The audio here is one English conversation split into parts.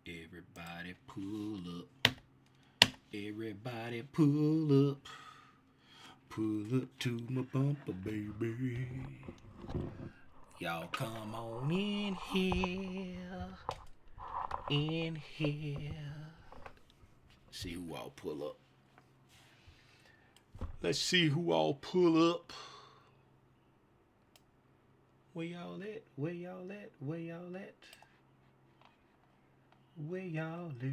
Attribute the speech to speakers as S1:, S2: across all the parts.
S1: Everybody pull up. Everybody pull up. Pull up to my bumper, baby. Y'all come on in here. In here. See who all pull up. Let's see who all pull up. Where y'all at? Where y'all at? Where y'all at? Where y'all at?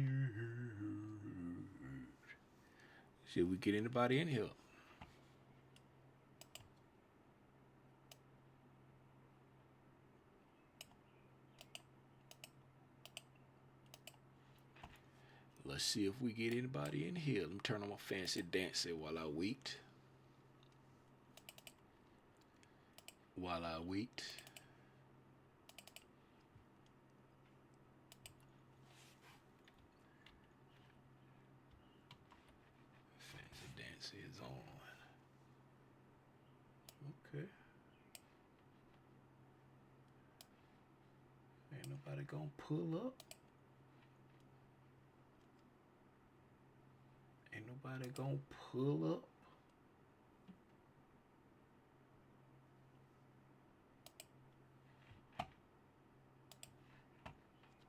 S1: Should we get anybody in here? Let's see if we get anybody in here. Let me turn on my fancy dancer while I wait. While I wait. Fancy dancer is on. Okay. Ain't nobody gonna pull up. Ain't nobody gonna pull up.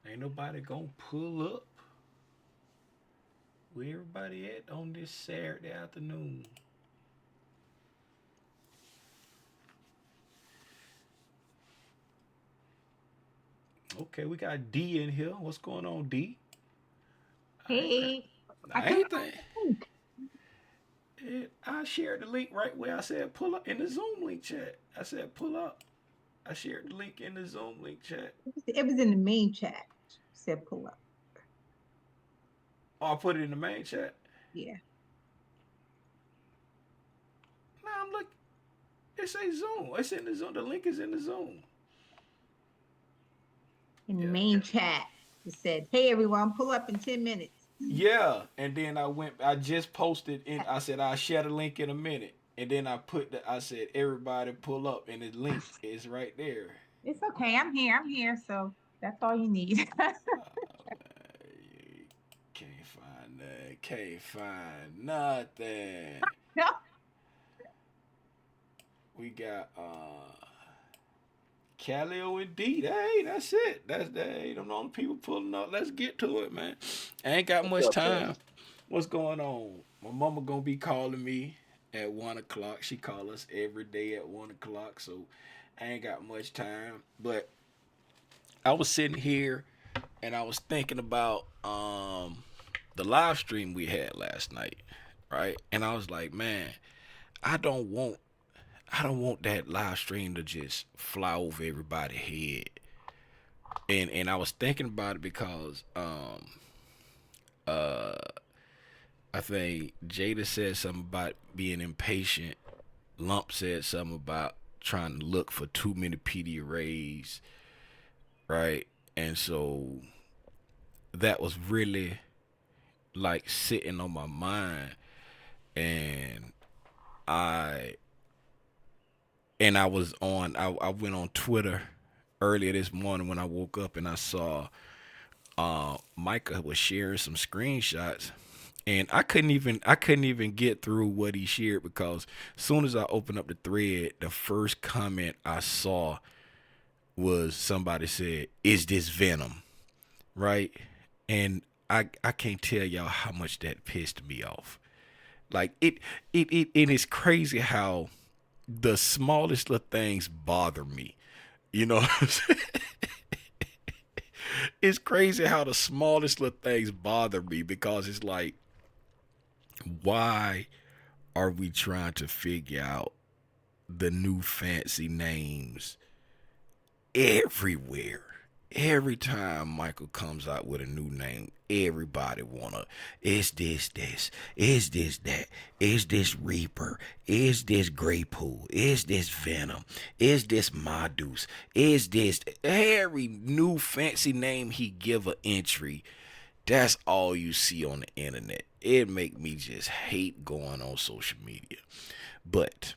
S1: Ain't nobody gonna pull up. Where everybody at on this Saturday afternoon? Okay, we got D in here. What's going on, D?
S2: Hey,
S1: Anything. I shared the link right where I said pull up in the Zoom link chat. I said pull up. I shared the link in the Zoom link chat.
S2: it was in the main chat. Said pull up.
S1: Oh, I put it in the main chat.
S2: Yeah.
S1: Now I'm looking. It says Zoom. It's in the Zoom. The link is in the Zoom.
S2: In the main chat, it said, "Hey everyone, pull up in 10 minutes."
S1: Yeah, and then I just posted in. I said I'll share the link in a minute, and then I said everybody pull up, and the link is right there.
S2: It's okay. I'm here. I'm here. So that's all you need.
S1: Can't find that. Can't find nothing.
S2: No.
S1: We got Calio and D. Hey, that's it. That's they. Them only people pulling up. Let's get to it, man. I ain't got much time. What's going on? My mama gonna be calling me at 1 o'clock. She call us every day at 1 o'clock, so I ain't got much time. But I was sitting here and I was thinking about the live stream we had last night, right? And I was like, man, I don't want I don't want that live stream to just fly over everybody's head. And I was thinking about it because uh I think Jada said something about being impatient. Lump said something about trying to look for too many PD arrays, right? And so that was really like sitting on my mind, and I I was on I went on Twitter earlier this morning when I woke up, and I saw Micah was sharing some screenshots, and I couldn't even get through what he shared because as soon as I opened up the thread, the first comment I saw was somebody said, "Is this Venom?" Right? And I can't tell y'all how much that pissed me off. Like it is crazy how the smallest little things bother me. You know what I'm saying? It's crazy how the smallest little things bother me because it's like, why are we trying to figure out the new fancy names everywhere? Every time Michael comes out with a new name, everybody wanna, is this, is this that, is this Reaper, is this Greypool, is this Venom, is this Modus, is this every new fancy name he give a entry. That's all you see on the internet. It make me just hate going on social media. But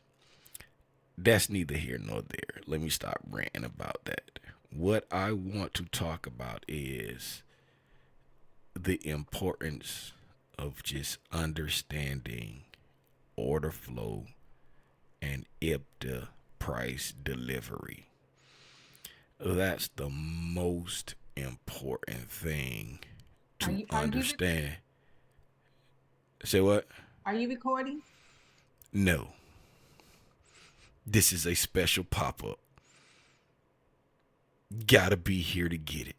S1: that's neither here nor there. Let me stop ranting about that. What I want to talk about is the importance of just understanding order flow and IPDA price delivery. That's the most important thing
S2: Are
S1: to
S2: you
S1: understand. Say what?
S2: are you recording?
S1: No. This is a special pop up. Gotta be here to get it.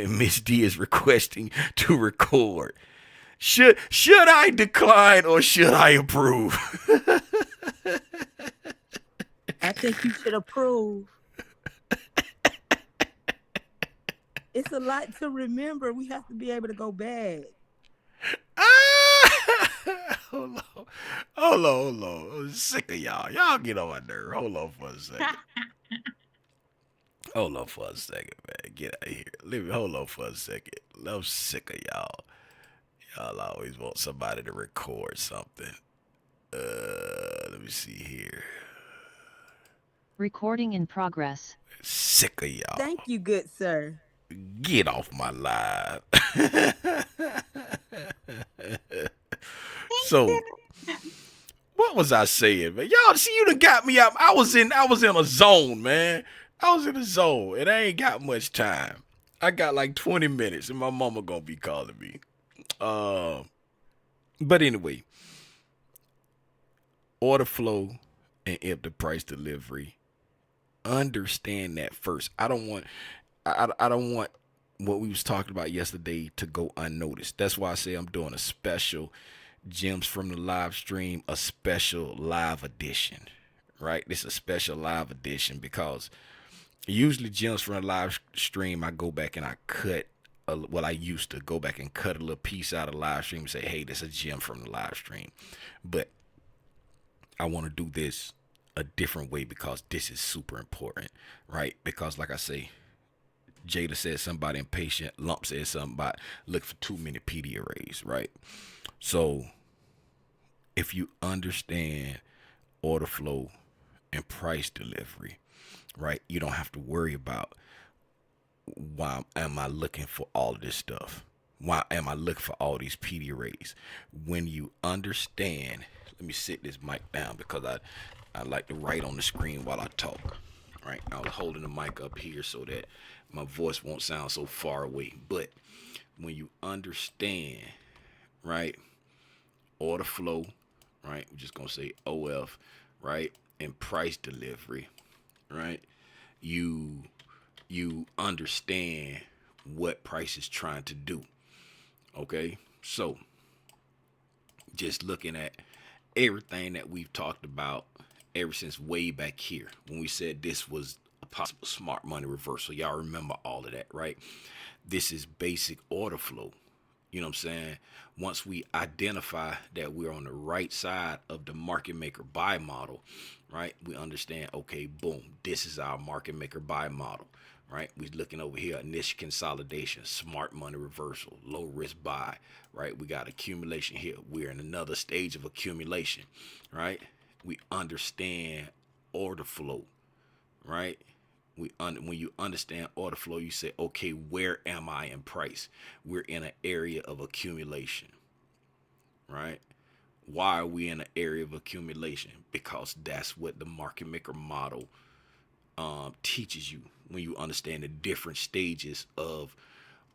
S1: Miss D is requesting to record. Should I decline or should I approve?
S3: I think you should approve. It's a lot to remember. We have to be able to go back.
S1: Hold on. Hold on. I'm sick of y'all. Y'all get on my nerve. Hold on for a second. Hold on for a second, man. Get out of here. Leave me. Hold on for a second. I'm sick of y'all. Y'all always want somebody to record something. Let me see here.
S4: Recording in progress.
S1: Sick of y'all.
S3: Thank you, good sir.
S1: Get off my live. So, what was I saying, man? Y'all see, you done got me up. I was in a zone, man. I was in a zone, and I ain't got much time. I got like 20 minutes, and my mama gonna be calling me. But anyway, order flow and IPDA price delivery. Understand that first. I don't want what we was talking about yesterday to go unnoticed. That's why I say I'm doing a special Gems from the live stream, a special live edition. Right? This is a special live edition because usually Gems from the live stream I go back and I cut I used to go back and cut a little piece out of the live stream and say, hey, this is a gem from the live stream. But I want to do this a different way because this is super important, right? Because like I say, Jada said somebody impatient, Lump said something about look for too many PD arrays, right? So if you understand order flow and price delivery, right, you don't have to worry about why am I looking for all of this stuff? Why am I looking for all these PD arrays? When you understand, let me sit this mic down because I like to write on the screen while I talk. Right? I was holding the mic up here so that my voice won't sound so far away. But when you understand, right, order flow, right, we're just gonna say OF, right, and price delivery, right, you understand what price is trying to do. Okay, so just looking at everything that we've talked about ever since way back here when we said this was a possible smart money reversal. Y'all remember all of that, right? This is basic order flow. You know what I'm saying? Once we identify that we're on the right side of the market maker buy model, right? We understand, okay, boom, this is our market maker buy model, right? We're looking over here, niche consolidation, smart money reversal, low risk buy, right? We got accumulation here. We're in another stage of accumulation, right? We understand order flow, right? When you understand order flow, you say, okay, where am I in price? We're in an area of accumulation, right? Why are we in an area of accumulation? Because that's what the market maker model teaches you when you understand the different stages of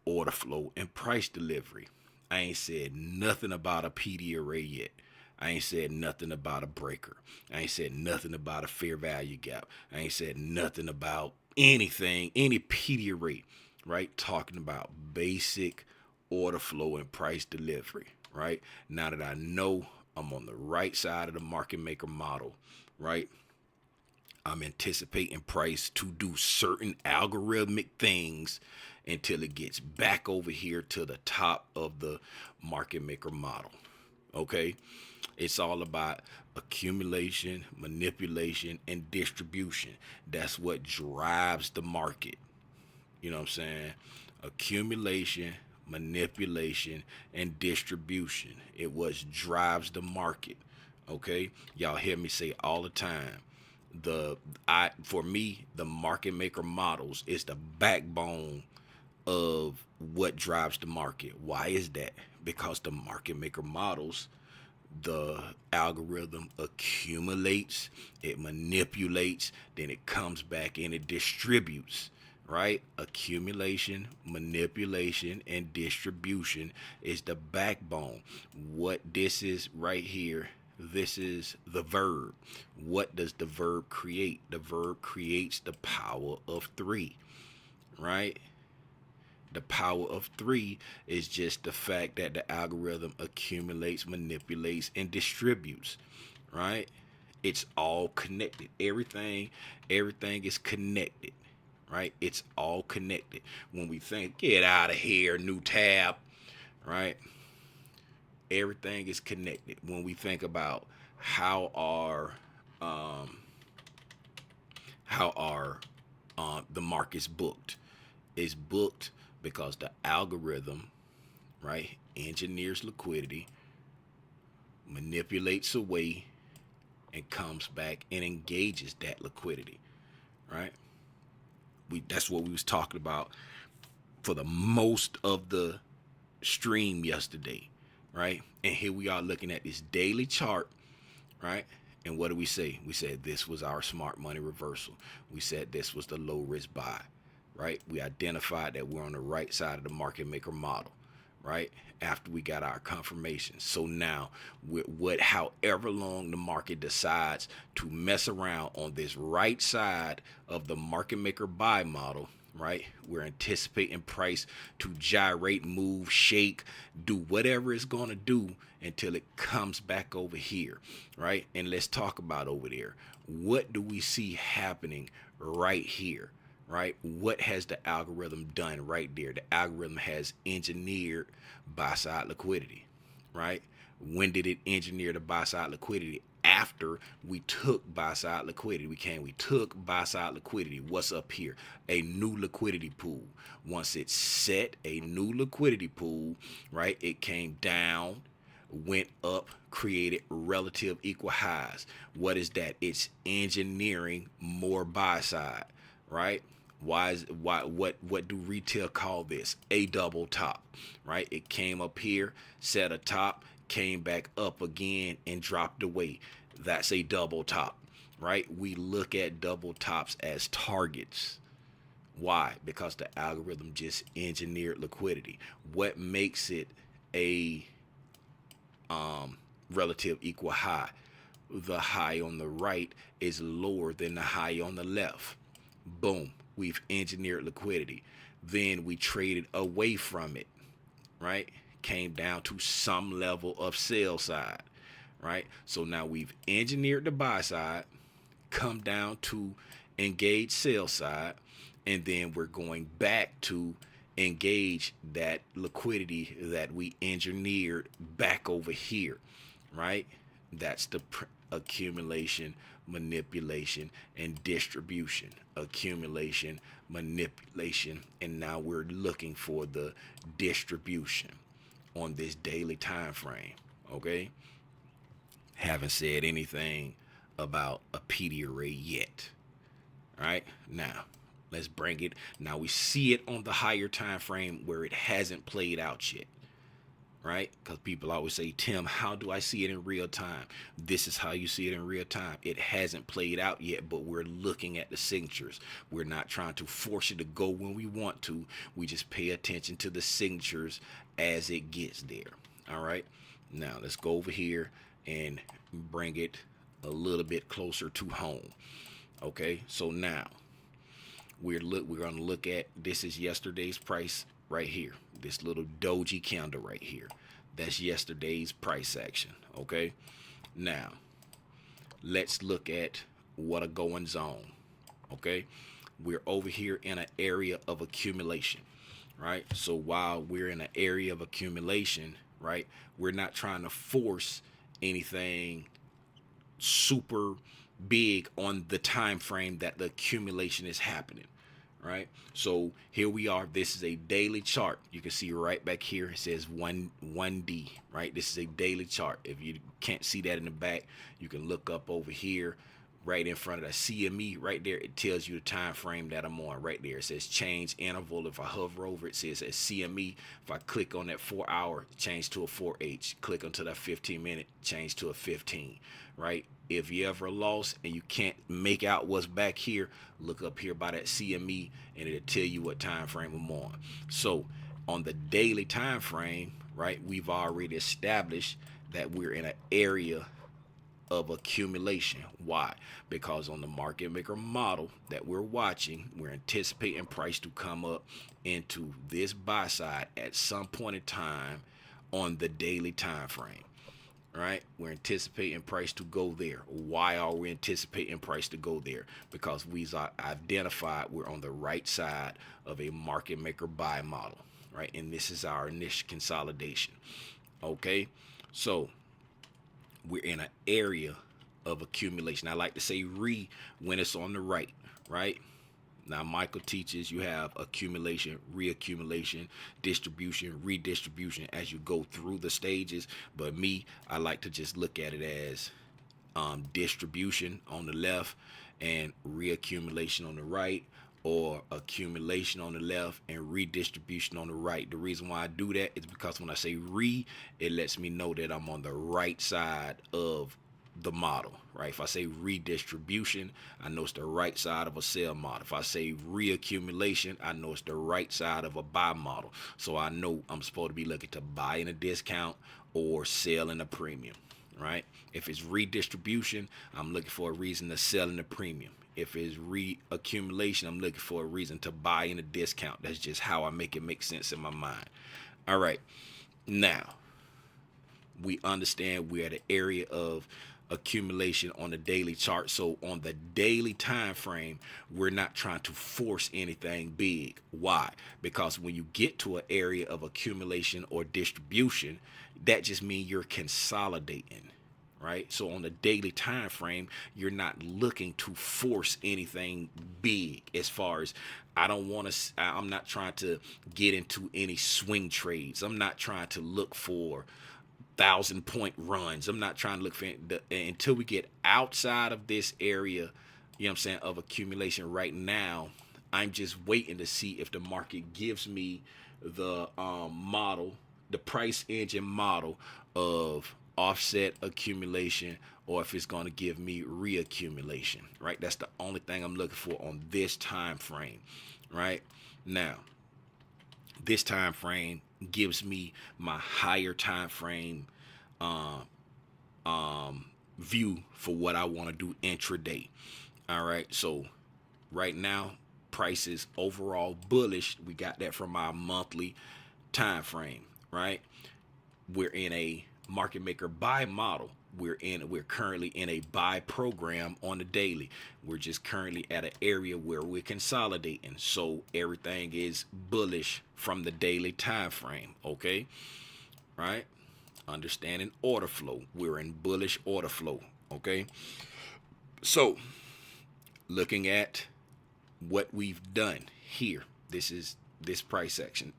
S1: order flow and price delivery. I ain't said nothing about a PD array yet. I ain't said nothing about a breaker. I ain't said nothing about a fair value gap. I ain't said nothing about anything, any PD array, right? Talking about basic order flow and price delivery, right? Now that I know I'm on the right side of the market maker model, right? I'm anticipating price to do certain algorithmic things until it gets back over here to the top of the market maker model. Okay? It's all about accumulation, manipulation, and distribution. That's what drives the market. You know what I'm saying? Accumulation, manipulation, and distribution. It what drives the market. Okay? Y'all hear me say all the time. For me, the market maker models is the backbone of what drives the market. Why is that? Because the market maker models, the algorithm accumulates, it manipulates, then it comes back and it distributes, right? Accumulation, manipulation, and distribution is the backbone. What this is right here, this is the verb. What does the verb create? The verb creates the power of three, right? The power of three is just the fact that the algorithm accumulates, manipulates, and distributes, right? It's all connected. Everything is connected, right? It's all connected. When we think, get out of here, new tab, right? Everything is connected. When we think about how the market's booked, it's booked because the algorithm, right, engineers liquidity, manipulates away, and comes back and engages that liquidity, right? That's what we was talking about for the most of the stream yesterday, right? And here we are looking at this daily chart, right? And what do we say? We said this was our smart money reversal. We said this was the low risk buy, right? We identified that we're on the right side of the market maker model, right? After we got our confirmation. So now, however long the market decides to mess around on this right side of the market maker buy model, right? We're anticipating price to gyrate, move, shake, do whatever it's going to do until it comes back over here, right? And let's talk about over there. What do we see happening right here, right? What has the algorithm done right there? The algorithm has engineered buy-side liquidity, right? When did it engineer the buy-side liquidity? After we took buy-side liquidity. We took buy-side liquidity. What's up here? A new liquidity pool. Once it set a new liquidity pool, right, it came down, went up, created relative equal highs. What is that? It's engineering more buy-side, right? What do retail call this? A double top, right? It came up here, set a top, came back up again and dropped away. That's a double top, right? We look at double tops as targets. Why? Because the algorithm just engineered liquidity. What makes it a relative equal high? The high on the right is lower than the high on the left. Boom. We've engineered liquidity. Then we traded away from it, right? Came down to some level of sell side, right? So now we've engineered the buy side, come down to engage sell side, and then we're going back to engage that liquidity that we engineered back over here, right? That's the accumulation, manipulation, and distribution. Accumulation, manipulation, and now we're looking for the distribution on this daily time frame. Okay, haven't said anything about a PDA yet. All right, now let's bring it. Now we see it on the higher time frame where it hasn't played out yet, right? Because people always say, Tim, how do I see it in real time? This is how you see it in real time. It hasn't played out yet, but we're looking at the signatures. We're not trying to force it to go when we want to. We just pay attention to the signatures as it gets there. All right. Now let's go over here and bring it a little bit closer to home. Okay. So now we're going to look at, this is yesterday's price right here. This little doji candle right here. That's yesterday's price action. Okay. Now let's look at what a going zone. Okay. We're over here in an area of accumulation, right? So while we're in an area of accumulation, right, we're not trying to force anything super big on the time frame that the accumulation is happening, right? So here we are. This is a daily chart. You can see right back here it says 1D, right? This is a daily chart. If you can't see that in the back, you can look up over here right in front of the CME right there, it tells you the time frame that I'm on right there. It says change interval. If I hover over it, says CME. If I click on that 4 hour, change to a 4H. Click onto that 15-minute, change to a 15, right? If you ever lost and you can't make out what's back here, look up here by that CME and it'll tell you what time frame I'm on. So on the daily time frame, right, we've already established that we're in an area of accumulation. Why? Because on the market maker model that we're watching, we're anticipating price to come up into this buy side at some point in time on the daily time frame. Right? We're anticipating price to go there. Why are we anticipating price to go there? Because we've identified we're on the right side of a market maker buy model, right? And this is our initial consolidation. Okay, so we're in an area of accumulation. I like to say when it's on the right, right? Now, Michael teaches you have accumulation, reaccumulation, distribution, redistribution as you go through the stages. But me, I like to just look at it as distribution on the left and reaccumulation on the right, or accumulation on the left and redistribution on the right. The reason why I do that is because when I say it lets me know that I'm on the right side of the model, right? If I say redistribution, I know it's the right side of a sell model. If I say reaccumulation, I know it's the right side of a buy model. So I know I'm supposed to be looking to buy in a discount or sell in a premium, right? If it's redistribution, I'm looking for a reason to sell in a premium. If it's reaccumulation, I'm looking for a reason to buy in a discount. That's just how I make it make sense in my mind. All right. Now, we understand we're at an area of accumulation on the daily chart. So on the daily time frame, we're not trying to force anything big. Why? Because when you get to an area of accumulation or distribution, that just means you're consolidating, right? So on the daily time frame, you're not looking to force anything big. As far as I'm not trying to get into any swing trades. I'm not trying to look for 1,000-point runs. I'm not trying to look for until we get outside of this area, you know what I'm saying, of accumulation. Right now, I'm just waiting to see if the market gives me the model, the price engine model of offset accumulation, or if it's going to give me reaccumulation, right? That's the only thing I'm looking for on this time frame, right? Now, this time frame gives me my higher time frame view for what I want to do intraday. All right, so right now price is overall bullish. We got that from our monthly time frame, right? We're in a market maker buy model. We're currently in a buy program on the daily. We're just currently at an area where we're consolidating, so everything is bullish from the daily time frame. Okay, right? Understanding order flow, we're in bullish order flow. Okay, so looking at what we've done here, this is this price action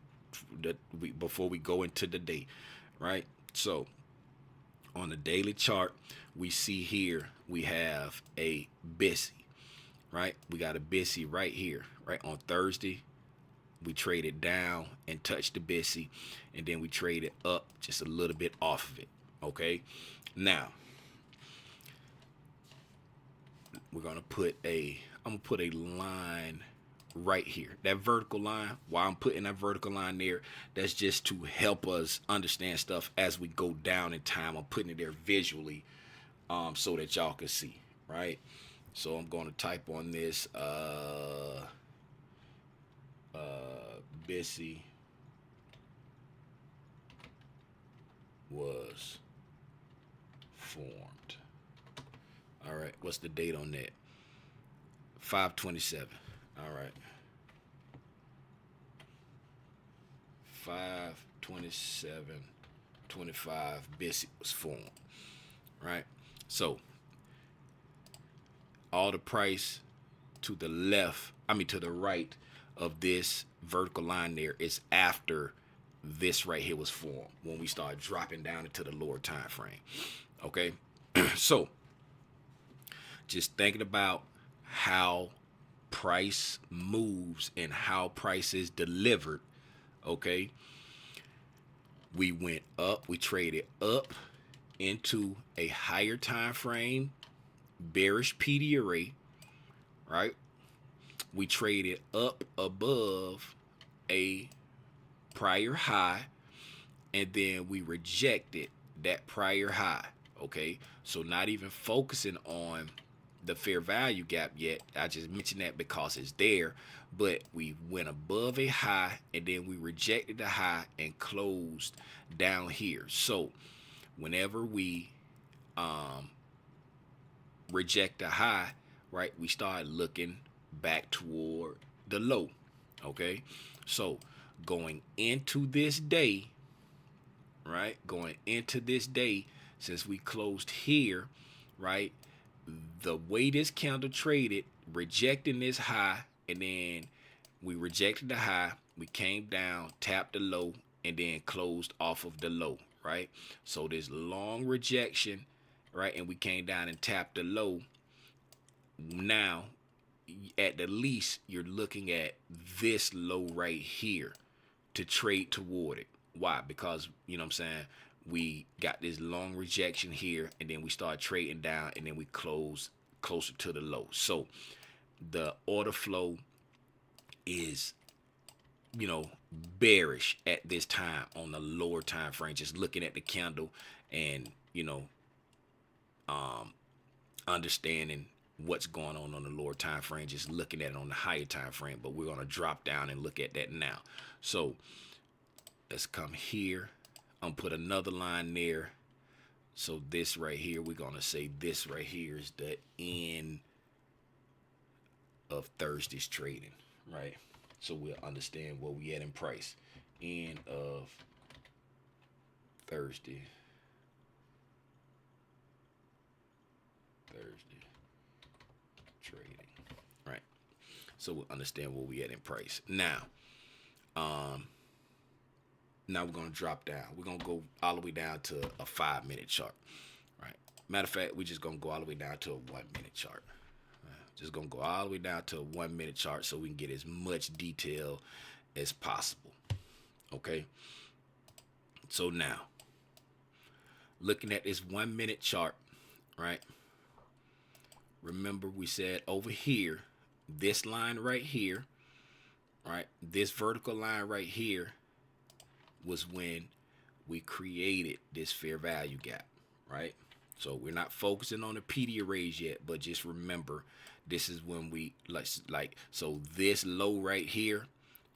S1: that before we go into the day, right? So on the daily chart, we see here we have a BISI, right? We got a BISI right here, right? On Thursday, we traded down and touched the BISI, and then we traded up just a little bit off of it. Okay, now we're gonna put I'm gonna put a line right here, that vertical line. While I'm putting that vertical line there, that's just to help us understand stuff as we go down in time. I'm putting it there visually so that y'all can see, right? So I'm going to type on this BISI was formed. All right, what's the date on that? 5/27. All right, 5/27/25 BISI was formed, right? So all the price to the left, to the right of this vertical line there is after this right here was formed, when we start dropping down into the lower time frame. Okay, so just thinking about how price moves and how price is delivered. Okay, we went up, we traded up into a higher time frame bearish PDA, right? We traded up above a prior high, and then we rejected that prior high. Okay, so not even focusing on the fair value gap yet. I just mentioned that because it's there, but we went above a high and then we rejected the high and closed down here. So whenever we reject a high, right, we start looking back toward the low. Okay, so going into this day, right, going into this day, since we closed here, right, the way this candle traded, rejecting this high, and then we rejected the high, we came down, tapped the low, and then closed off of the low, right? So this long rejection, right, and we came down and tapped the low. Now at the least you're looking at this low right here to trade toward it. Why? Because, you know what I'm saying, we got this long rejection here, and then we start trading down, and then we close closer to the low. So the order flow is, you know, bearish at this time on the lower time frame, just looking at the candle and, you know, understanding what's going on the lower time frame, just looking at it on the higher time frame. But we're going to drop down and look at that now. So let's come here. I'm put another line there. So this right here, we're going to say this right here is the end of Thursday's trading, right? So we'll understand where we at in price. End of Thursday trading, right? So we'll understand where we at in price. Now we're gonna drop down. We're gonna go all the way down to a 5-minute chart, right? Matter of fact, we're just gonna go all the way down to a 1-minute chart. Just gonna go all the way down to a 1-minute chart so we can get as much detail as possible. Okay. So now, looking at this 1-minute chart, right? Remember we said over here, this line right here, right? This vertical line right here was when we created this fair value gap, right? So we're not focusing on the PD arrays yet, but just remember, this is when we so this low right here,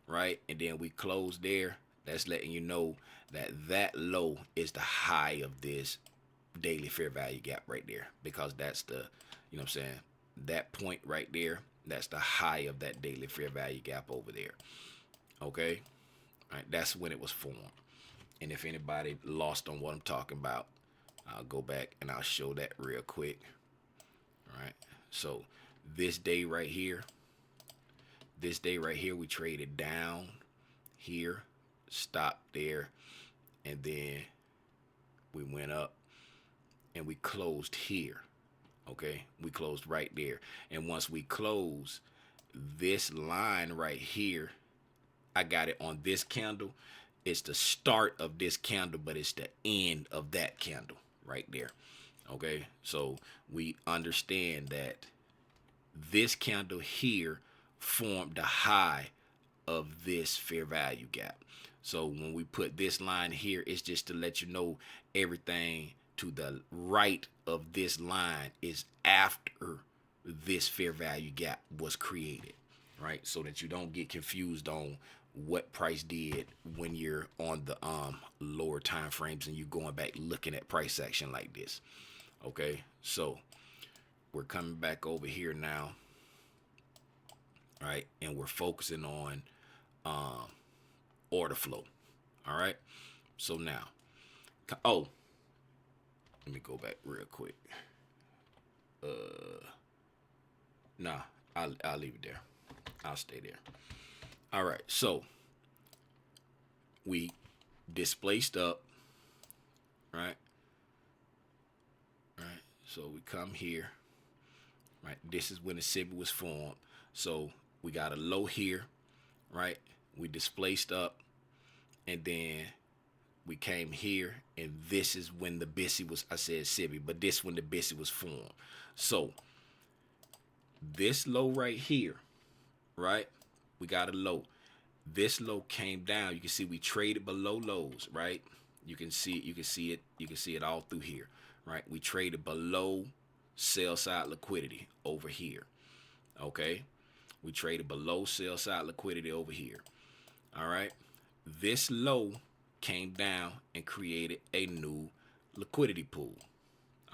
S1: right? And then we close there. That's letting you know that that low is the high of this daily fair value gap right there, because that's the, you know what I'm saying, that point right there, that's the high of that daily fair value gap over there. Okay, all right, that's when it was formed. And if anybody lost on what I'm talking about, I'll go back and I'll show that real quick. All right, so this day right here, we traded down here, stopped there, and then we went up and we closed here. Okay, we closed right there. And once we close this line right here, I got it on this candle. It's the start of this candle, but it's the end of that candle right there. Okay, so we understand that this candle here formed the high of this fair value gap. So when we put this line here, it's just to let you know everything to the right of this line is after this fair value gap was created, right? So that you don't get confused on what price did when you're on the lower time frames and you going back looking at price action like this. Okay, so we're coming back over here now, right? And we're focusing on order flow. All right, so now, oh, let me go back real quick. Nah, I'll leave it there. I'll stay there. All right, so we displaced up, right? Right. So we come here, right? This is when the SIBI was formed. So we got a low here, right? We displaced up, and then we came here, and this is when the BISI was, I said SIBI, but this when the BISI was formed. So this low right here, right? We got a low. This low came down. You can see we traded below lows, right? You can see it, you can see it, you can see it all through here, right? We traded below sell side liquidity over here. Okay? We traded below sell side liquidity over here. All right? This low came down and created a new liquidity pool.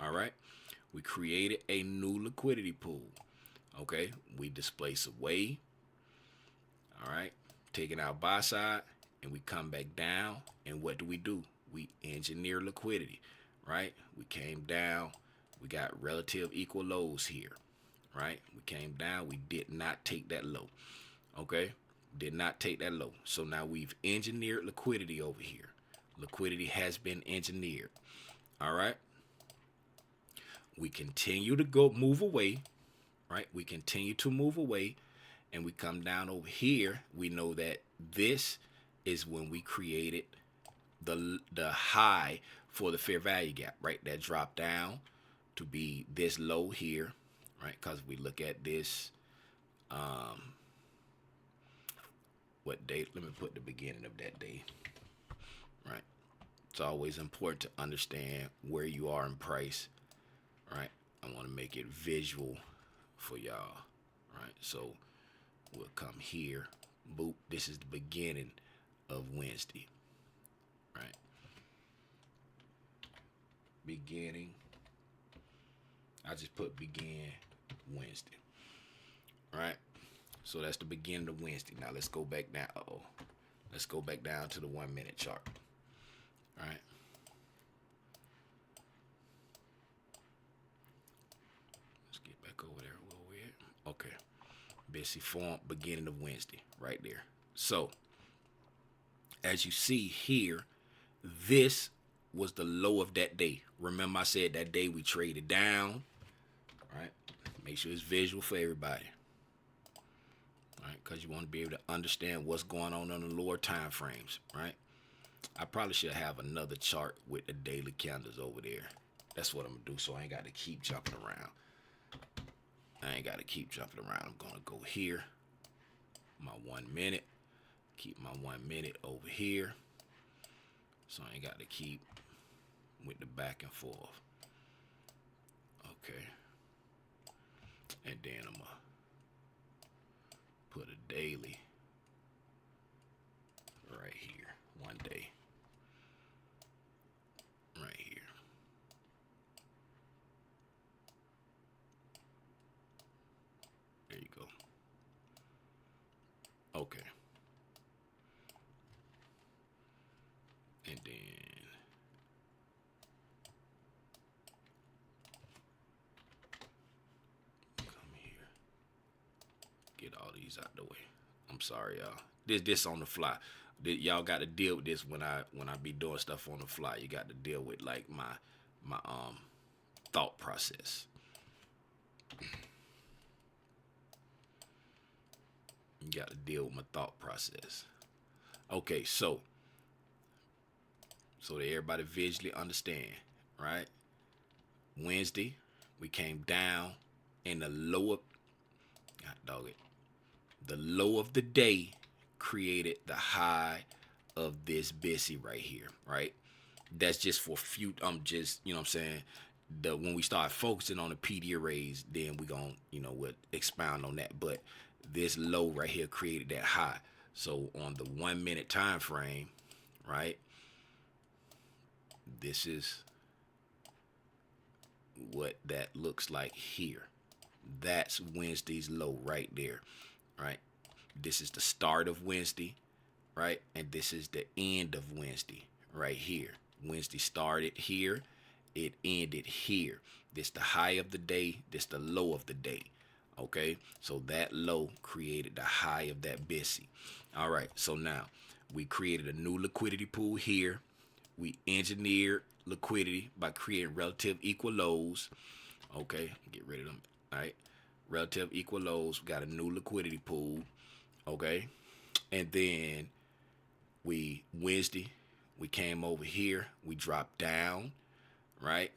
S1: All right? We created a new liquidity pool. Okay? We displace away. All right? Taking our buy side, and we come back down, and what do? We engineer liquidity, right? We came down, we got relative equal lows here, right? We came down, we did not take that low, okay? Did not take that low. So now we've engineered liquidity over here. Liquidity has been engineered, all right? We continue to move away, right? We continue to move away, and we come down over here. We know that this is when we created the high for the fair value gap, right? That dropped down to be this low here, right? Because we look at this, what date? Let me put the beginning of that day, right? It's always important to understand where you are in price, right? I want to make it visual for y'all, right? So we'll come here, boop. This is the beginning of Wednesday, right? Beginning. I just put begin Wednesday, right? So that's the beginning of Wednesday. Now let's go back down. Let's go back down to the 1 minute chart, right? Let's get back over there a little weird. Okay. BISI form beginning of Wednesday, right there. So as you see here, this was the low of that day. Remember I said that day we traded down, right? Make sure it's visual for everybody, right? Because you want to be able to understand what's going on the lower time frames, right? I probably should have another chart with the daily candles over there. That's what I'm going to do, so I ain't got to keep jumping around. I'm going to go here, my 1 minute, keep my 1 minute over here, so I ain't got to keep with the back and forth. Okay. And then I'm going to put a daily right here, 1 day, right here. There you go. Okay. And then come here. Get all these out the way. I'm sorry, y'all. This on the fly. Y'all got to deal with this when I be doing stuff on the fly. You got to deal with like my thought process. You got to deal with my thought process. Okay, so that everybody visually understand, right? Wednesday, we came down in the low of, God dog it, the low of the day created the high of this BISI right here, right? That's just for just, you know what I'm saying? When we start focusing on the PD arrays, then we gonna, we'll expound on that. But this low right here created that high. So on the 1 minute time frame, right? This is what that looks like here. That's Wednesday's low right there, right? This is the start of Wednesday, right? And this is the end of Wednesday right here. Wednesday started here, it ended here. This the high of the day, this the low of the day. Okay, so that low created the high of that BISI. All right, so now we created a new liquidity pool here. We engineered liquidity by creating relative equal lows. Okay, get rid of them. All right, relative equal lows. We got a new liquidity pool, okay? And then Wednesday, we came over here, we dropped down, right?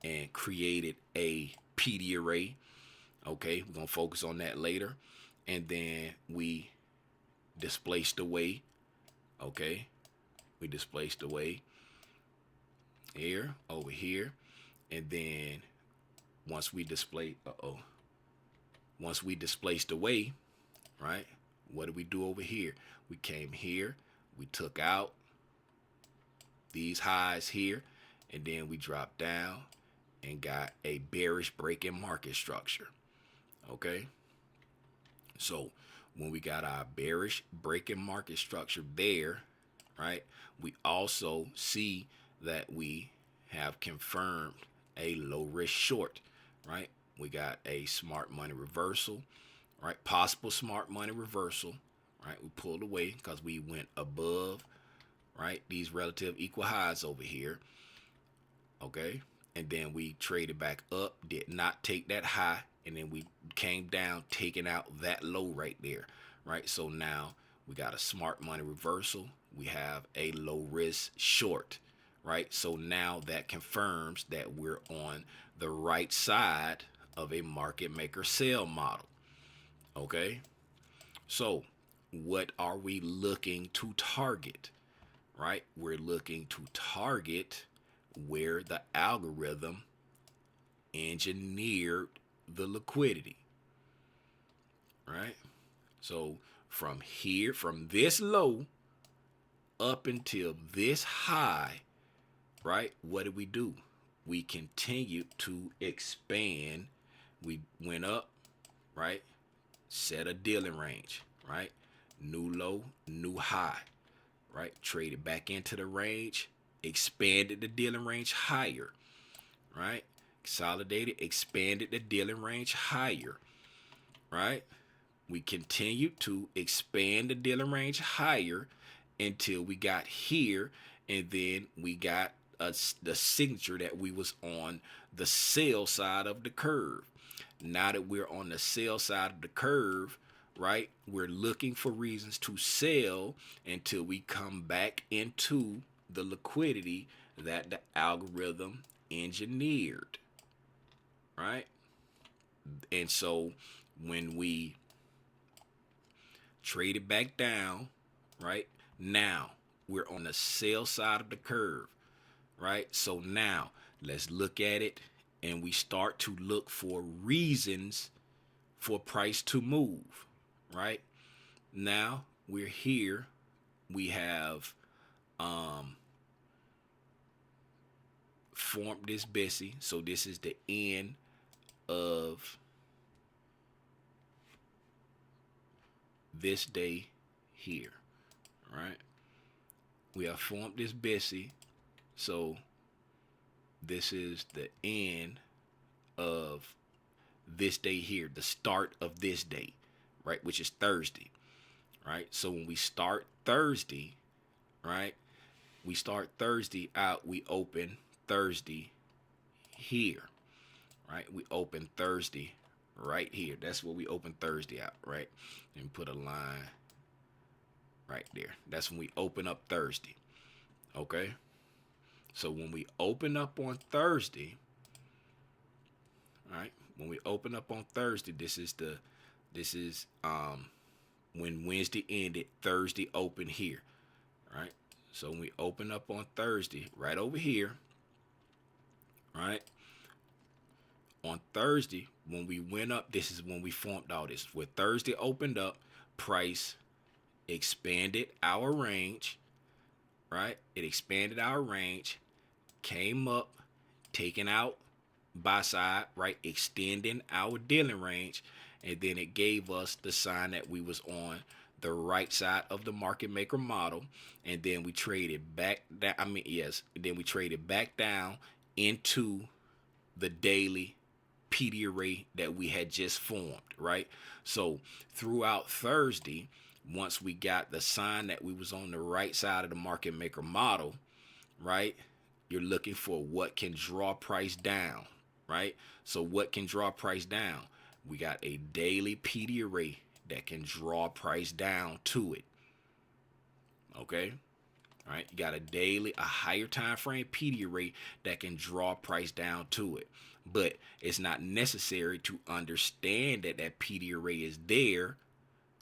S1: And created a PD array. Okay, we're gonna focus on that later. And then we displaced away. Okay, we displaced away here, over here. And then once we displaced away, right? What did we do over here? We came here, we took out these highs here, and then we dropped down and got a bearish break in market structure. Okay, so when we got our bearish break in market structure there, right, we also see that we have confirmed a low risk short, right? We got a smart money reversal, right? Possible smart money reversal, right? We pulled away because we went above, right, these relative equal highs over here, okay? And then we traded back up, did not take that high, and then we came down, taking out that low right there, right? So now we got a smart money reversal. We have a low risk short, right? So now that confirms that we're on the right side of a market maker sell model, okay? So what are we looking to target, right? We're looking to target where the algorithm engineered the liquidity, right? So from here, from this low up until this high, right, what did we do? We continued to expand. We went up, right, set a dealing range, right, new low, new high, right, traded back into the range, expanded the dealing range higher, right, consolidated, expanded the dealing range higher, right? We continued to expand the dealing range higher until we got here, and then we got the signature that we was on the sell side of the curve. Now that we're on the sell side of the curve, right, we're looking for reasons to sell until we come back into the liquidity that the algorithm engineered, right? And so when we traded back down, right, now we're on the sell side of the curve, right? So now let's look at it, and we start to look for reasons for price to move, right? Now we're here, we have formed this Bessie. So this is the end of this day here, right? We have formed this Bessie. So this is the end of this day here, the start of this day, right, which is Thursday, right? So when we start Thursday, right, we start Thursday out, we open Thursday here, right? We open Thursday right here. That's what we open Thursday out, right? And put a line right there. That's when we open up Thursday, okay? So when we open up on Thursday, all right, when we open up on Thursday, this is when Wednesday ended, Thursday open here, right? So when we open up on Thursday, right over here, right? On Thursday, when we went up, this is when we formed all this. When Thursday opened up, price expanded our range, right? It expanded our range, came up, taking out buy side, right? Extending our dealing range, and then it gave us the sign that we was on the right side of the market maker model, and then we traded back down. Then we traded back down into the daily PD array that we had just formed, right? So throughout Thursday, once we got the sign that we was on the right side of the market maker model, right, you're looking for what can draw price down, right? So what can draw price down? We got a daily PD array that can draw price down to it. Okay. All right, you got a higher time frame PD array that can draw price down to it. But it's not necessary to understand that that PD array is there,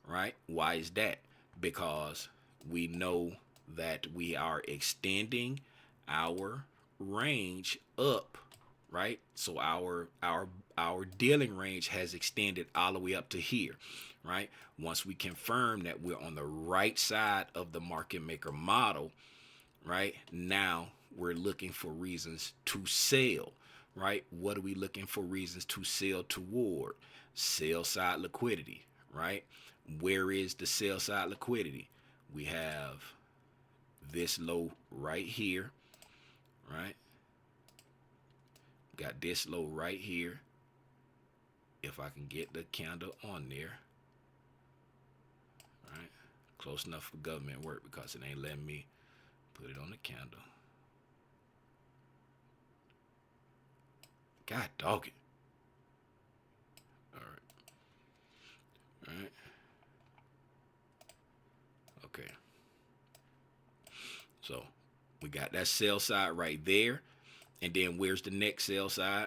S1: right? Why is that? Because we know that we are extending our range up, right? So our dealing range has extended all the way up to here, right? Once we confirm that we're on the right side of the market maker model, right? Now we're looking for reasons to sell, right? What are we looking for reasons to sell toward? Sell side liquidity, right? Where is the sell side liquidity? We have this low right here, right? Got this low right here. If I can get the candle on there, right? Close enough for government work because it ain't letting me put it on the candle. God dog it. All right. All right. Okay. So we got that sell side right there. And then where's the next sell side?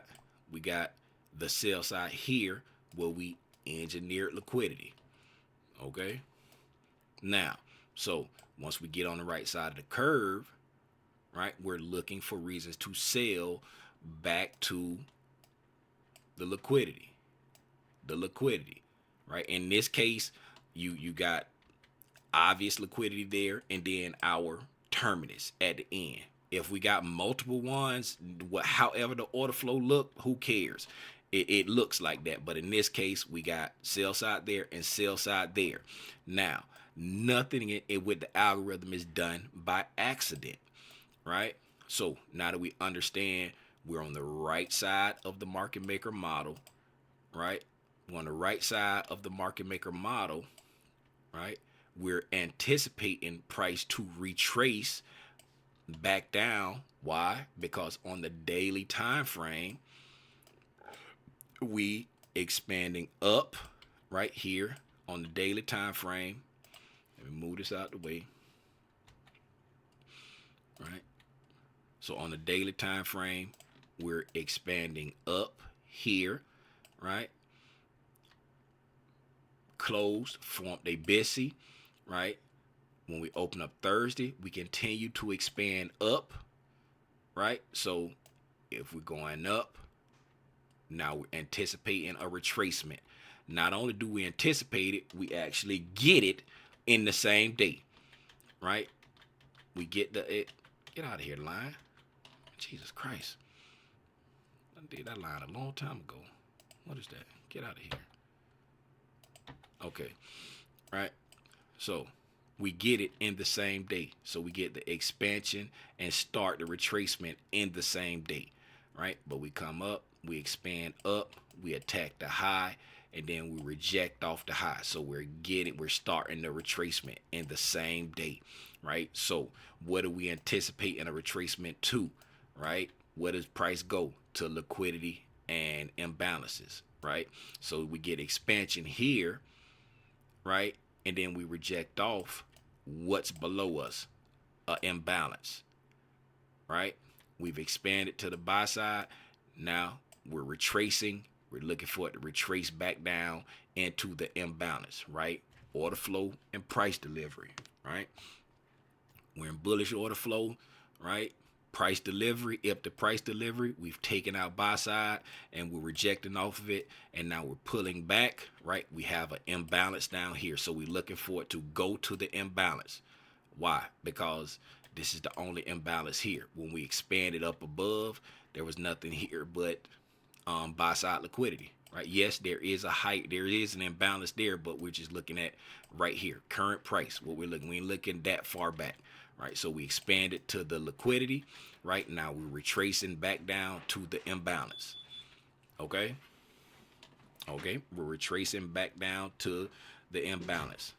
S1: We got the sell side here where we engineered liquidity. Okay. Now, so once we get on the right side of the curve, right, we're looking for reasons to sell back to the liquidity. The liquidity, right? In this case, you got obvious liquidity there, and then our terminus at the end. If we got multiple ones, however the order flow look, who cares? It looks like that. But in this case, we got sell side there and sell side there. Now, nothing with the algorithm is done by accident, right? So now that we understand we're on the right side of the market maker model, right? We're on the right side of the market maker model, right? We're anticipating price to retrace back down. Why? Because on the daily time frame, we expanding up right here on the daily time frame. Let me move this out the way. Right? So on the daily time frame, we're expanding up here, right? Closed, formed a Bessie, right? When we open up Thursday, we continue to expand up, right? So if we're going up, now we're anticipating a retracement. Not only do we anticipate it, we actually get it in the same day, right? We get get out of here, line. Jesus Christ. I did that line a long time ago. What is that? Get out of here. Okay, right? So we get it in the same day. So we get the expansion and start the retracement in the same day, right? But we come up, we expand up, we attack the high, and then we reject off the high. So we're starting the retracement in the same day, right? So what do we anticipate in a retracement to, right? Where does price go? To liquidity and imbalances, right? So we get expansion here, right? And then we reject off what's below us, imbalance, right? We've expanded to the buy side. Now we're retracing. We're looking for it to retrace back down into the imbalance, right? Order flow and price delivery, right? We're in bullish order flow, right? Price delivery, up to price delivery, we've taken our buy side and we're rejecting off of it, and now we're pulling back, right? We have an imbalance down here, so we're looking for it to go to the imbalance. Why? Because this is the only imbalance here. When we expanded up above, there was nothing here but buy side liquidity, right? Yes, there is an imbalance there, but we're just looking at right here, current price. What we ain't looking that far back, right? So we expanded to the liquidity. Right now we're retracing back down to the imbalance. Okay, we're retracing back down to the imbalance.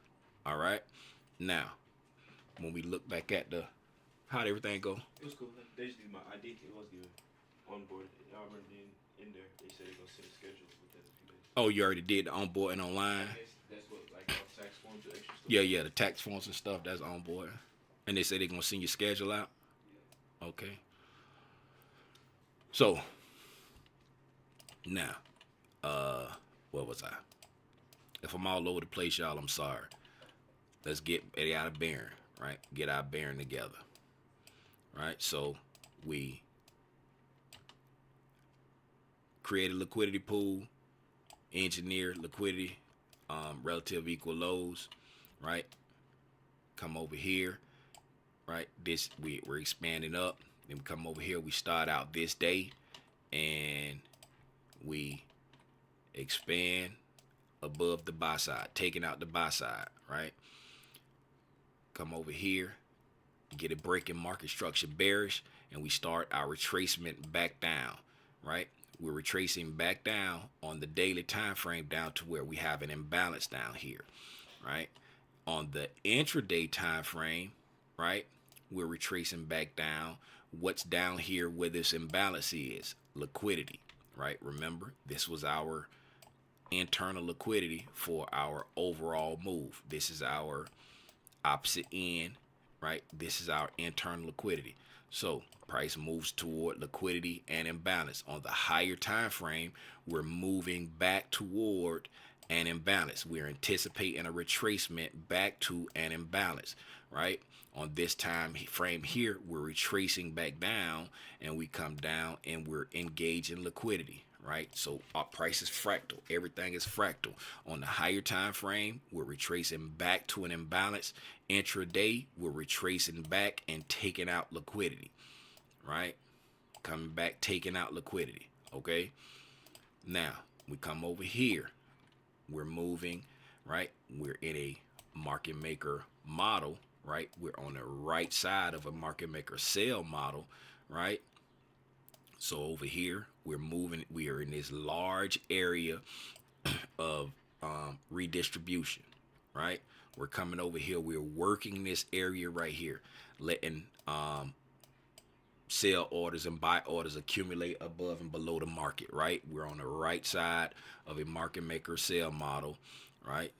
S1: All right, now when we look back at how'd everything go?
S4: It was cool. They just did my ID. It was good. On board. I remember being in there. They said they're gonna send a schedule within a few days.
S1: Oh, you already did the onboarding online.
S4: That's what, like, all the tax forms, the extra stuff.
S1: Yeah, the tax forms and stuff. That's onboarding. And they say they're gonna send your schedule out. Okay. So now, what was I? If I'm all over the place, y'all, I'm sorry. Let's get it out of bearing, right? Get our bearing together, right? So we create a liquidity pool, engineer liquidity, relative equal lows, right? Come over here, right? This we're expanding up. Then we come over here. We start out this day, and we expand above the buy side, taking out the buy side, right? Come over here, get a break in market structure bearish, and we start our retracement back down, right? We're retracing back down on the daily time frame down to where we have an imbalance down here, right? On the intraday time frame, right, we're retracing back down. What's down here where this imbalance is? Liquidity, right? Remember, this was our internal liquidity for our overall move. This is our opposite end, right? This is our internal liquidity. So price moves toward liquidity and imbalance. On the higher time frame, we're moving back toward an imbalance. We're anticipating a retracement back to an imbalance, right? On this time frame here, we're retracing back down, and we come down and we're engaging liquidity, right? So our price is fractal. Everything is fractal. On the higher time frame, we're retracing back to an imbalance. Intraday, we're retracing back and taking out liquidity, right? Coming back, taking out liquidity, okay? Now, we come over here. We're moving, right? We're in a market maker model, right? We're on the right side of a market maker sell model, right? So over here, we're moving. We are in this large area of redistribution, right? We're coming over here. We're working this area right here, letting sell orders and buy orders accumulate above and below the market, right? We're on the right side of a market maker sell model, right?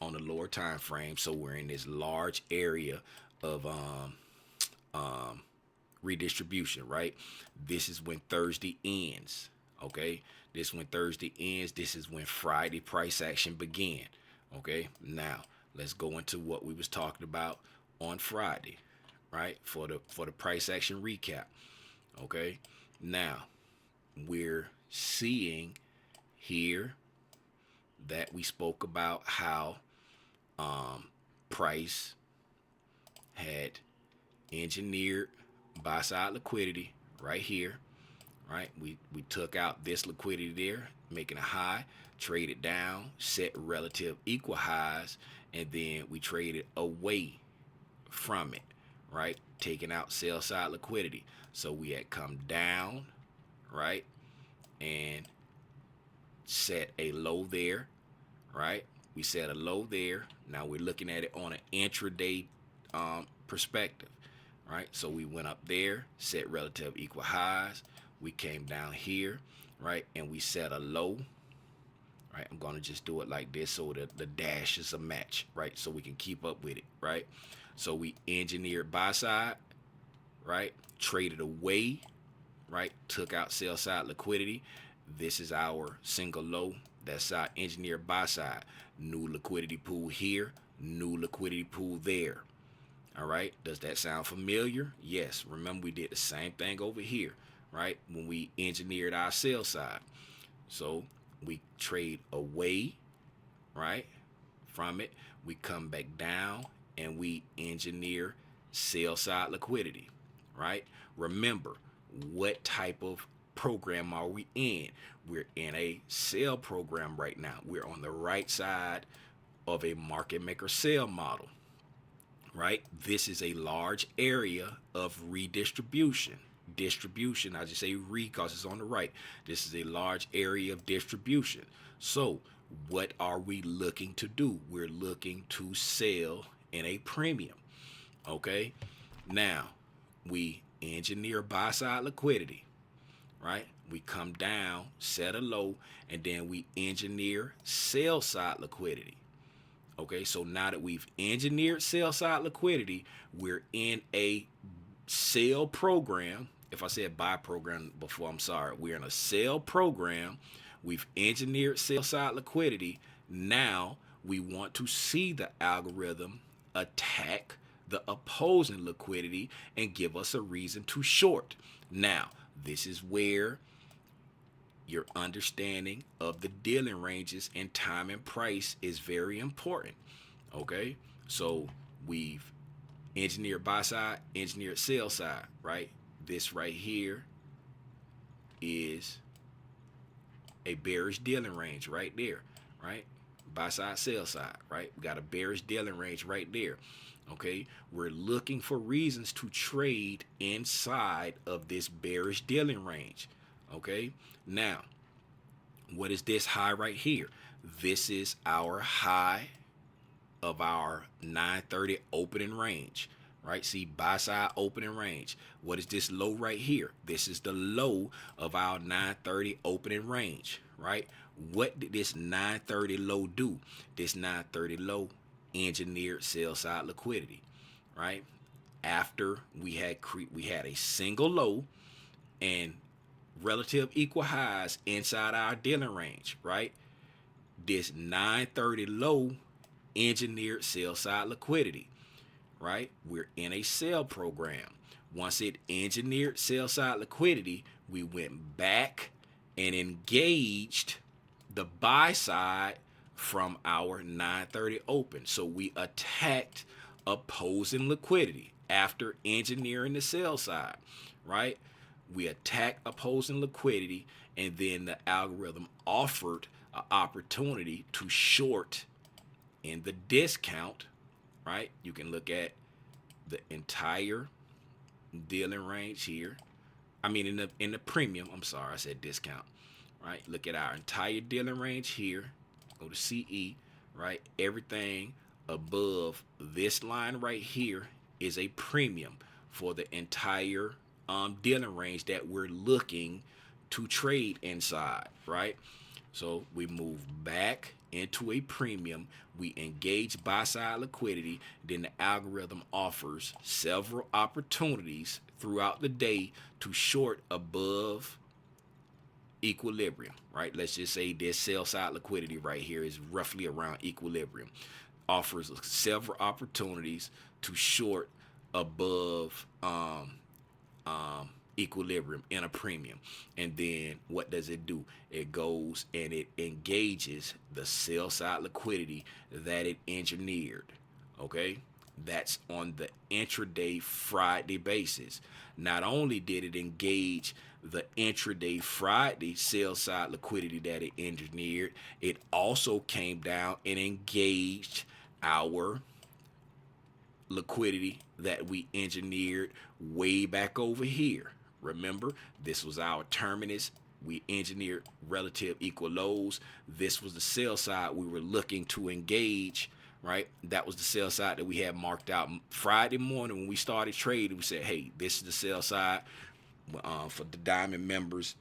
S1: On the lower time frame. So we're in this large area of redistribution, right? This is when Thursday ends, okay? This when Thursday ends. This is when Friday price action began, okay? Now let's go into what we was talking about on Friday, right? For the price action recap, okay? Now we're seeing here that we spoke about how price had engineered buy side liquidity right here, right? We took out this liquidity there, making a high, traded down, set relative equal highs, and then we traded away from it, right? Taking out sell side liquidity. So we had come down, right? And set a low there, right? We set a low there. Now we're looking at it on an intraday perspective, right? So we went up there, set relative equal highs. We came down here, right? And we set a low, right? I'm going to just do it like this so that the dash is a match, right? So we can keep up with it, right? So we engineered buy side, right? Traded away, right? Took out sell side liquidity. This is our single low. That's our engineered buy side. New liquidity pool here, new liquidity pool there. All right, does that sound familiar? Yes. Remember, we did the same thing over here, right? When we engineered our sell side. So we trade away, right, from it. We come back down and we engineer sell side liquidity, right? Remember, what type of program are we in? We're in a sell program right now. We're on the right side of a market maker sell model, right? This is a large area of redistribution. Distribution, I just say re because it's on the right. This is a large area of distribution. So what are we looking to do? We're looking to sell in a premium, okay? Now, we engineer buy side liquidity, right? We come down, set a low, and then we engineer sell side liquidity. Okay, so now that we've engineered sell side liquidity, we're in a sell program. If I said buy program before, I'm sorry. We're in a sell program. We've engineered sell side liquidity. Now we want to see the algorithm attack the opposing liquidity and give us a reason to short. Now, this is where your understanding of the dealing ranges and time and price is very important. Okay, so we've engineered buy side, engineered sell side, right? This right here is a bearish dealing range right there, right? Buy side, sell side, right? We got a bearish dealing range right there. Okay, we're looking for reasons to trade inside of this bearish dealing range. Okay, now what is this high right here? This is our high of our 930 opening range, right? See, buy side opening range. What is this low right here? This is the low of our 930 opening range, right? What did this 930 low do? This 930 low engineered sell side liquidity, right? After we had a single low and relative equal highs inside our dealing range, right? This 930 low engineered sell side liquidity, right? We're in a sell program. Once it engineered sell side liquidity, we went back and engaged the buy side from our 930 open. So we attacked opposing liquidity after engineering the sell side, right? We attacked opposing liquidity, and then the algorithm offered an opportunity to short in the discount, right? You can look at the entire dealing range here. I mean, in the premium, I'm sorry, I said discount, right? Look at our entire dealing range here. Go to CE, right? Everything above this line right here is a premium for the entire dealing range that we're looking to trade inside, right? So we move back into a premium, we engage buy side liquidity, then the algorithm offers several opportunities throughout the day to short above equilibrium, right? Let's just say this sell side liquidity right here is roughly around equilibrium. Offers several opportunities to short above equilibrium in a premium. And then what does it do? It goes and it engages the sell side liquidity that it engineered. Okay, that's on the intraday Friday basis. Not only did it engage the intraday Friday sell side liquidity that it engineered, it also came down and engaged our liquidity that we engineered way back over here. Remember, this was our terminus. We engineered relative equal lows. This was the sell side we were looking to engage, right? That was the sell side that we had marked out Friday morning when we started trading. We said, hey, this is the sell side for the Diamond members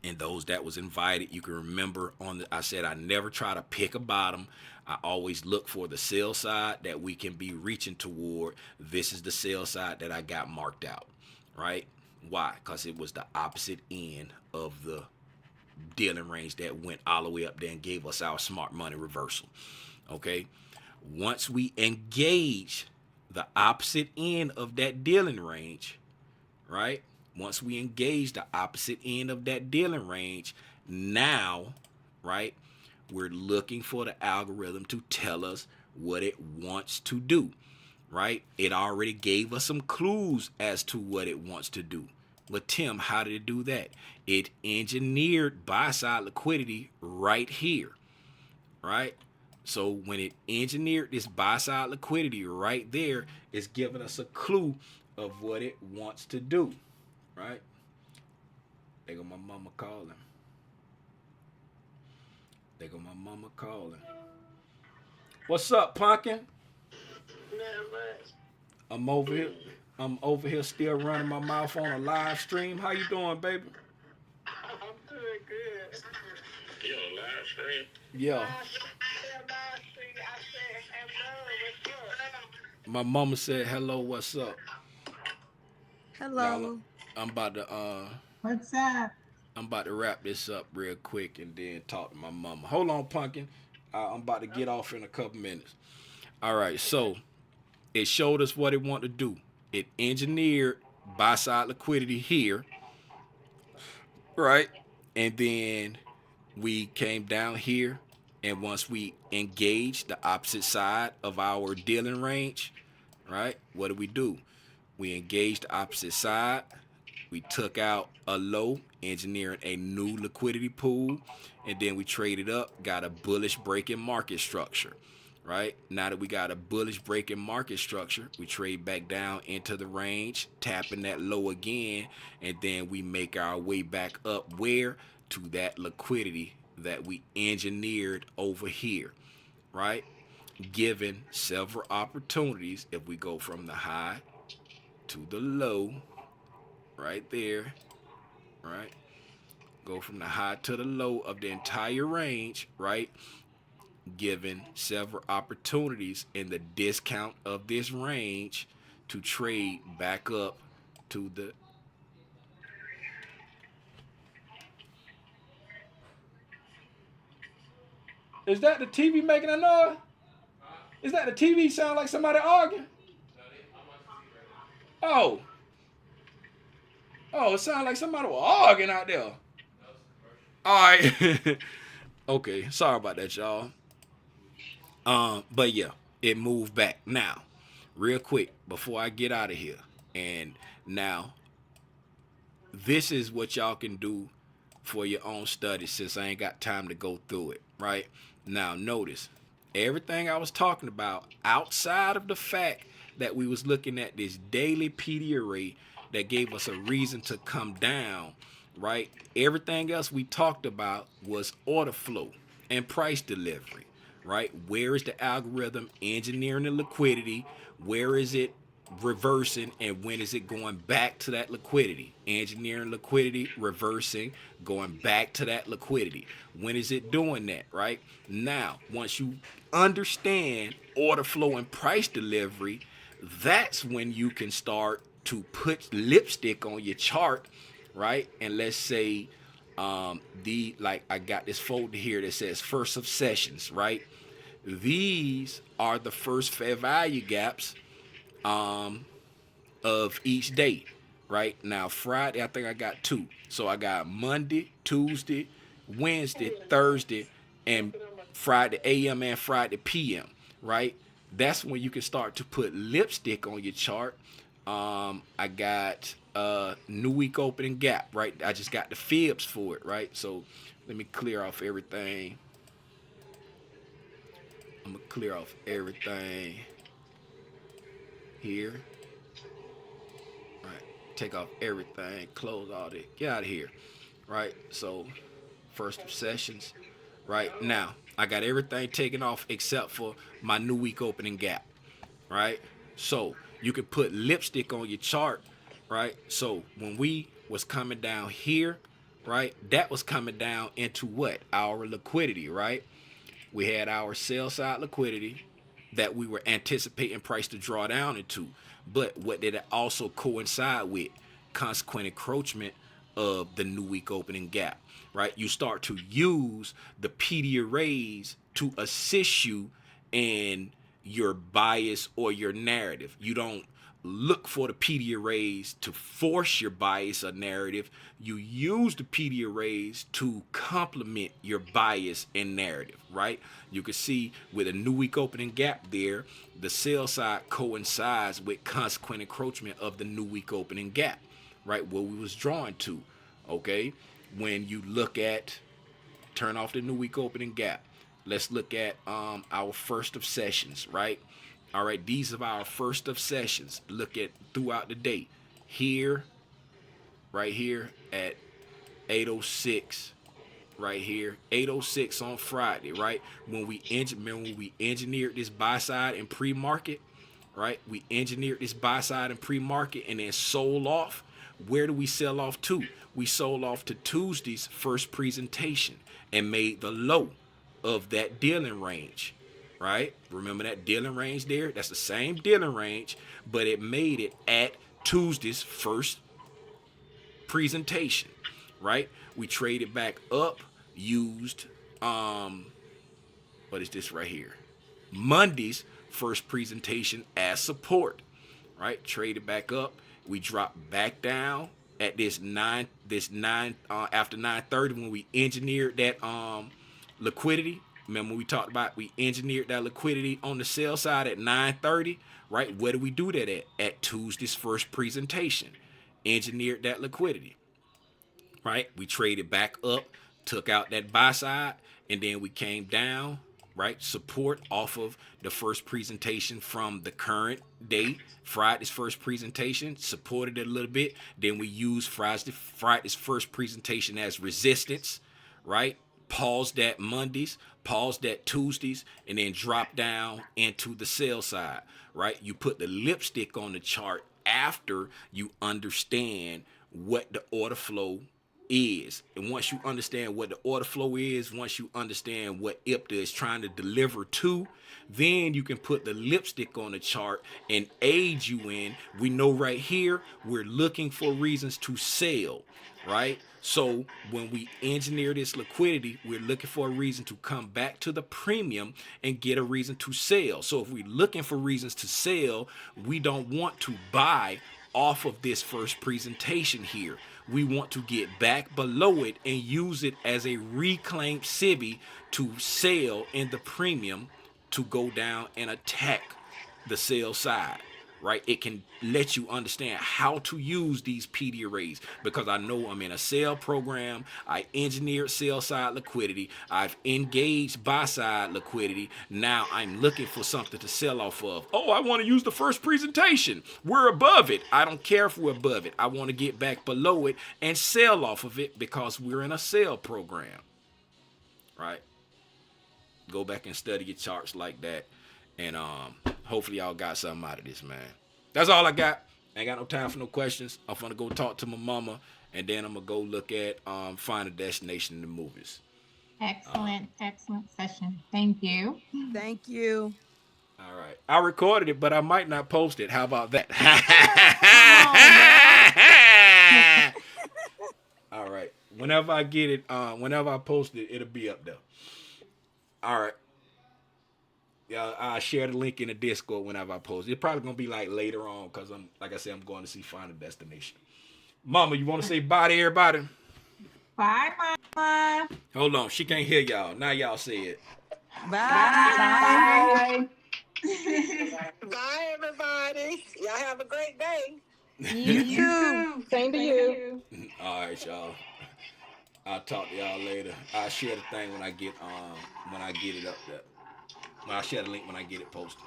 S1: and those that was invited. You can remember I said I never try to pick a bottom. I always look for the sell side that we can be reaching toward. This is the sell side that I got marked out, right? Why? Because it was the opposite end of the dealing range that went all the way up there and gave us our smart money reversal. Okay. Once we engage the opposite end of that dealing range, right? Once we engage the opposite end of that dealing range, now, right, we're looking for the algorithm to tell us what it wants to do, right? It already gave us some clues as to what it wants to do. But Tim, how did it do that? It engineered buy side liquidity right here, right? So when it engineered this buy side liquidity right there, it's giving us a clue of what it wants to do, right? There go my mama calling. There go my mama calling. What's up, Pumpkin?
S5: Not much.
S1: I'm over here. I'm over here still running my mouth on a live stream. How you doing, baby?
S5: You on live stream?
S1: Yeah. My mama said hello, what's up? Y'all,
S3: Hello.
S1: I'm about to
S2: What's up?
S1: I'm about to wrap this up real quick and then talk to my mama. Hold on, Pumpkin. I'm about to get off in a couple minutes. All right, so it showed us what it wanted to do. It engineered buy side liquidity here, right? And then we came down here, and once we engaged the opposite side of our dealing range, right? What do? We engaged the opposite side. We took out a low, engineering a new liquidity pool, and then we traded up, got a bullish breaking market structure. Right now that we got a bullish breaking market structure, we trade back down into the range, tapping that low again, and then we make our way back up where to that liquidity that we engineered over here, right? Given several opportunities, if we go from the high to the low, right there, right? Go from the high to the low of the entire range, right? Given several opportunities in the discount of this range to trade back up to the. Is that the TV making a noise? Is that the TV sound like somebody arguing? Oh, oh, it sounds like somebody was arguing out there. All right. Okay, sorry about that, y'all. But yeah, it moved back. Now, real quick, before I get out of here, and now this is what y'all can do for your own study since I ain't got time to go through it, right? Now, notice everything I was talking about outside of the fact that we was looking at this daily PD array that gave us a reason to come down, right? Everything else we talked about was order flow and price delivery, right? Where is the algorithm engineering the liquidity? Where is it reversing, and when is it going back to that liquidity? Engineering liquidity, reversing, going back to that liquidity. When is it doing that, right? Now, once you understand order flow and price delivery, that's when you can start to put lipstick on your chart, right? And let's say I got this folder here that says first of sessions, right? These are the first fair value gaps of each day. Right now, Friday, I think I got two. So I got Monday, Tuesday, Wednesday, Thursday, and Friday AM and Friday PM. Right, that's when you can start to put lipstick on your chart. I got new week opening gap. Right, I just got the fibs for it. Right, so let me clear off everything. I'm gonna clear off everything here. Right, take off everything, close all this, get out of here. Right, so first of sessions. Right now, I got everything taken off except for my new week opening gap. Right, so you can put lipstick on your chart. Right, so when we was coming down here, right, that was coming down into what? Our liquidity. Right, we had our sell side liquidity that we were anticipating price to draw down into. But what did it also coincide with? Consequent encroachment of the new week opening gap, right? You start to use the PD arrays to assist you in your bias or your narrative. You don't look for the PD arrays to force your bias or narrative. You use the PD arrays to complement your bias and narrative, right? You can see with a new week opening gap there, the sell side coincides with consequent encroachment of the new week opening gap, right? What we was drawing to, okay? When you look at, turn off the new week opening gap. Let's look at our first of sessions, right? All right, these are our first of sessions. Look at throughout the day. Here, right here at 8:06, right here, 8:06 on Friday, right? When we engineered this buy side and pre-market, right? We engineered this buy side and pre-market and then sold off. Where do we sell off to? We sold off to Tuesday's first presentation and made the low of that dealing range, right? Remember that dealing range there? That's the same dealing range, but it made it at Tuesday's first presentation, right? We traded back up, used what is this right here? Monday's first presentation as support, right? Traded back up. We dropped back down at this nine after 9:30 when we engineered that liquidity. Remember we talked about we engineered that liquidity on the sell side at 9:30, right? Where do we do that at? At Tuesday's first presentation. Engineered that liquidity, right? We traded back up, took out that buy side, and then we came down, right? Support off of the first presentation from the current day. Friday's first presentation, supported it a little bit. Then we used Friday's first presentation as resistance, right? Paused that Mondays, paused that Tuesdays, and then drop down into the sell side, right? You put the lipstick on the chart after you understand what the order flow is. And once you understand what the order flow is, once you understand what IPDA is trying to deliver to, then you can put the lipstick on the chart and aid you in. We know right here, we're looking for reasons to sell, right? So when we engineer this liquidity, we're looking for a reason to come back to the premium and get a reason to sell. So if we're looking for reasons to sell, we don't want to buy off of this first presentation here. We want to get back below it and use it as a reclaimed civvy to sell in the premium to go down and attack the sell side, right? It can let you understand how to use these PD arrays, because I know I'm in a sell program. I engineered sell side liquidity. I've engaged buy side liquidity. Now I'm looking for something to sell off of. Oh, I want to use the first presentation. We're above it. I don't care if we're above it. I want to get back below it and sell off of it because we're in a sell program, right? Go back and study your charts like that, and hopefully y'all got something out of this, man. That's all I got. Ain't got no time for no questions. I'm gonna go talk to my mama, and then I'm gonna go look at Final Destination in the movies.
S2: Excellent session. Thank you.
S3: Thank you.
S1: All right, I recorded it, but I might not post it. How about that? All right. Whenever I get it, whenever I post it, it'll be up there. All right. Yeah, I'll share the link in the Discord whenever I post it. It's probably gonna be like later on, because like I said, I'm going to see Final Destination. Mama, you want to say bye to everybody?
S2: Bye, Mama.
S1: Hold on, she can't hear y'all. Now y'all say it.
S3: Bye.
S6: Bye, everybody. Y'all have a great day.
S2: You too.
S6: Same to you.
S1: All right, y'all. I'll talk to y'all later. I'll share the thing when I get it up there. I'll share the link when I get it posted.